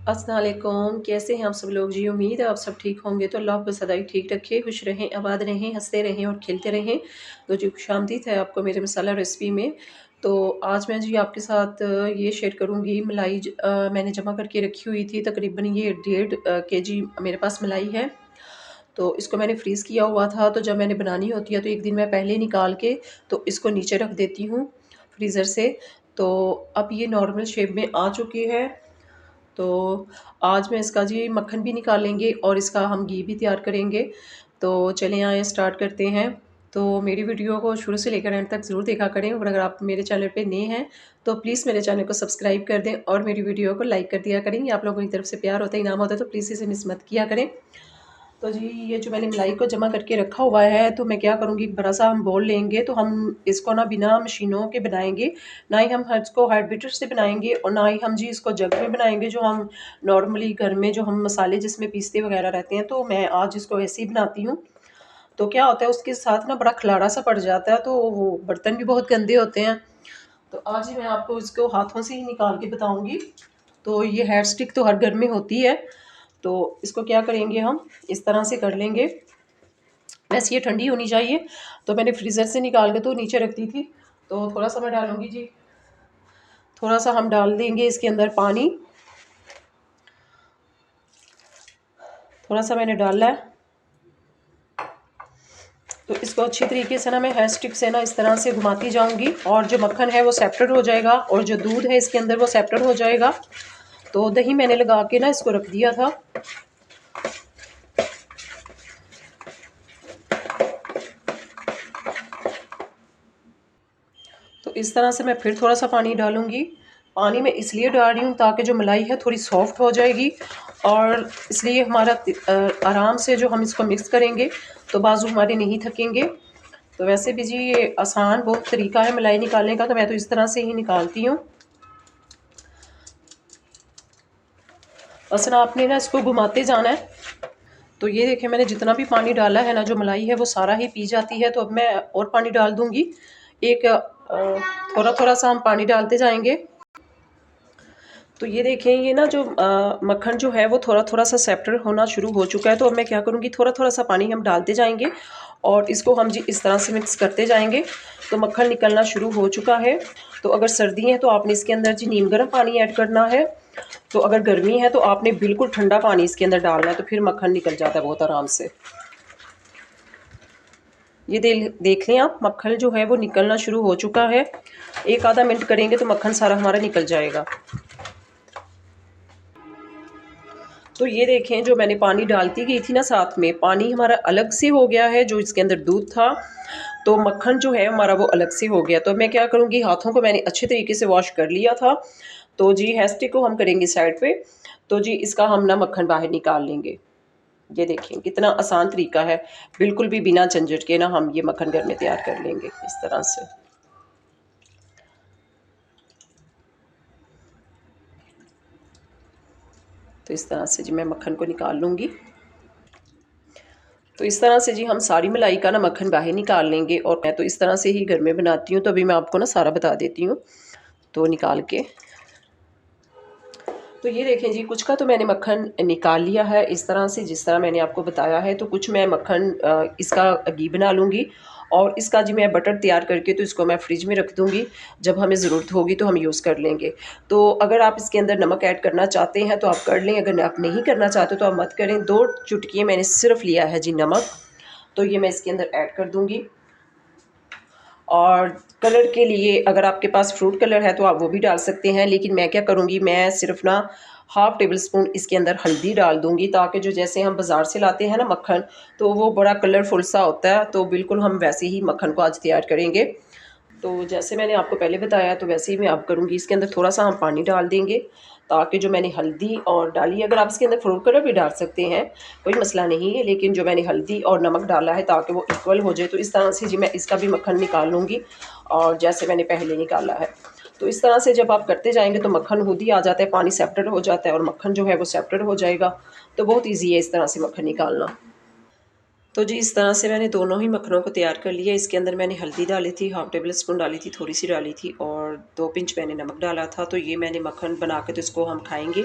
अस्सलाम वालेकुम। कैसे हैं आप सब लोग जी? उम्मीद है आप सब ठीक होंगे। तो अल्लाह आपको सदा ही ठीक रखे, खुश रहें, आबाद रहें, हंसते रहें और खिलते रहें। तो जी खुशामदीद है आपको मेरे मसाला रेसिपी में। तो आज मैं जी आपके साथ ये शेयर करूँगी मलाई मैंने जमा करके रखी हुई थी। तकरीबन ये 1.5 केजी मेरे पास मलाई है। तो इसको मैंने फ्रीज़ किया हुआ था, तो जब मैंने बनानी होती है तो एक दिन मैं पहले निकाल के तो इसको नीचे रख देती हूँ फ्रीज़र से। तो अब ये नॉर्मल शेप में आ चुकी है। तो आज मैं इसका जी मक्खन भी निकालेंगे और इसका हम घी भी तैयार करेंगे। तो चलें आइए स्टार्ट करते हैं। तो मेरी वीडियो को शुरू से लेकर एंड तक ज़रूर देखा करें और अगर आप मेरे चैनल पे नए हैं तो प्लीज़ मेरे चैनल को सब्सक्राइब कर दें और मेरी वीडियो को लाइक कर दिया करें। ये आप लोगों की तरफ से प्यार होता है, इनाम होता है, तो प्लीज़ इसे मिस मत किया करें। तो जी ये जो मैंने मलाई को जमा करके रखा हुआ है, तो मैं क्या करूँगी, एक बड़ा सा हम बोल लेंगे। तो हम इसको ना बिना मशीनों के बनाएंगे, ना ही हम इसको हार्ड बीटर से बनाएंगे और ना ही हम जी इसको जग में बनाएंगे जो हम नॉर्मली घर में जो हम मसाले जिसमें पीसते वगैरह रहते हैं। तो मैं आज इसको ऐसे ही बनाती हूँ। तो क्या होता है उसके साथ ना बड़ा खलारा सा पड़ जाता है, तो वो बर्तन भी बहुत गंदे होते हैं। तो आज ही मैं आपको इसको हाथों से ही निकाल के बताऊंगी। तो ये हेयर स्टिक तो हर घर में होती है। तो इसको क्या करेंगे, हम इस तरह से कर लेंगे। वैसे ये ठंडी होनी चाहिए, तो मैंने फ्रीज़र से निकाल के तो नीचे रख दी थी। तो थोड़ा सा मैं डालूंगी जी, थोड़ा सा हम डाल देंगे इसके अंदर पानी। थोड़ा सा मैंने डाला है। तो इसको अच्छी तरीके से ना मैं हेयर स्टिक से ना इस तरह से घुमाती जाऊंगी और जो मक्खन है वो सेपरेट हो जाएगा और जो दूध है इसके अंदर वो सेपरेट हो जाएगा। तो दही मैंने लगा के ना इसको रख दिया था। तो इस तरह से मैं फिर थोड़ा सा पानी डालूंगी। पानी मैं इसलिए डाल रही हूँ ताकि जो मलाई है थोड़ी सॉफ्ट हो जाएगी और इसलिए हमारा आराम से जो हम इसको मिक्स करेंगे तो बाजू हमारे नहीं थकेंगे। तो वैसे भी जी ये आसान बहुत तरीका है मलाई निकालने का, तो मैं तो इस तरह से ही निकालती हूँ। बस ना आपने ना इसको घुमाते जाना है। तो ये देखें मैंने जितना भी पानी डाला है ना, जो मलाई है वो सारा ही पी जाती है। तो अब मैं और पानी डाल दूंगी। एक थोड़ा थोड़ा सा हम पानी डालते जाएंगे। तो ये देखें ये ना जो मक्खन जो है वो थोड़ा थोड़ा सा सेपरेट होना शुरू हो चुका है। तो अब मैं क्या करूँगी, थोड़ा थोड़ा सा पानी हम डालते जाएंगे और इसको हम जी इस तरह से मिक्स करते जाएंगे। तो मक्खन निकलना शुरू हो चुका है। तो अगर सर्दी है तो आपने इसके अंदर जी नीम गर्म पानी ऐड करना है। तो अगर गर्मी है तो आपने बिल्कुल ठंडा पानी इसके अंदर डालना है, तो फिर मक्खन निकल जाता है बहुत आराम से। ये देख लें आप, मक्खन जो है वो निकलना शुरू हो चुका है। एक आधा मिनट करेंगे तो मक्खन सारा हमारा निकल जाएगा। तो ये देखें जो मैंने पानी डालती गई थी ना, साथ में पानी हमारा अलग से हो गया है, जो इसके अंदर दूध था। तो मक्खन जो है हमारा वो अलग से हो गया। तो मैं क्या करूँगी, हाथों को मैंने अच्छे तरीके से वॉश कर लिया था। तो जी हेस्टिक को हम करेंगे साइड पे। तो जी इसका हम ना मक्खन बाहर निकाल लेंगे। ये देखें कितना आसान तरीका है, बिल्कुल भी बिना झंझट के ना हम ये मक्खन घर में तैयार कर लेंगे इस तरह से। तो इस तरह से जी मैं मक्खन को निकाल लूँगी। तो इस तरह से जी हम सारी मलाई का ना मक्खन बाहर निकाल लेंगे और मैं तो इस तरह से ही घर में बनाती हूँ। तो अभी मैं आपको ना सारा बता देती हूँ। तो निकाल के तो ये देखें जी, कुछ का तो मैंने मक्खन निकाल लिया है इस तरह से जिस तरह मैंने आपको बताया है। तो कुछ मैं मक्खन इसका घी बना लूँगी और इसका जी मैं बटर तैयार करके तो इसको मैं फ्रिज में रख दूँगी। जब हमें ज़रूरत होगी तो हम यूज़ कर लेंगे। तो अगर आप इसके अंदर नमक ऐड करना चाहते हैं तो आप कर लें, अगर आप नहीं करना चाहते तो आप मत करें। 2 चुटकियाँ मैंने सिर्फ लिया है जी नमक, तो ये मैं इसके अंदर ऐड कर दूँगी। और कलर के लिए अगर आपके पास फ्रूट कलर है तो आप वो भी डाल सकते हैं, लेकिन मैं क्या करूँगी, मैं सिर्फ ना हाफ़ टेबल स्पून इसके अंदर हल्दी डाल दूँगी, ताकि जो जैसे हम बाज़ार से लाते हैं ना मक्खन, तो वो बड़ा कलरफुल सा होता है। तो बिल्कुल हम वैसे ही मक्खन को आज तैयार करेंगे। तो जैसे मैंने आपको पहले बताया तो वैसे ही मैं अब करूँगी। इसके अंदर थोड़ा सा हम पानी डाल देंगे, ताकि जो मैंने हल्दी और डाली, अगर आप इसके अंदर फ्रूट कलर भी डाल सकते हैं, कोई मसला नहीं है, लेकिन जो मैंने हल्दी और नमक डाला है ताकि वो इक्वल हो जाए। तो इस तरह से जी मैं इसका भी मक्खन निकाल लूँगी और जैसे मैंने पहले निकाला है। तो इस तरह से जब आप करते जाएंगे तो मक्खन खुद ही आ जाता है, पानी सेपरेट हो जाता है और मक्खन जो है वो सेपरेट हो जाएगा। तो बहुत ईजी है इस तरह से मक्खन निकालना। तो जी इस तरह से मैंने दोनों ही मक्खनों को तैयार कर लिया। इसके अंदर मैंने हल्दी डाली थी, हाफ़ टेबल स्पून डाली थी, थोड़ी सी डाली थी और 2 पिंच मैंने नमक डाला था। तो ये मैंने मक्खन बना के तो इसको हम खाएंगे।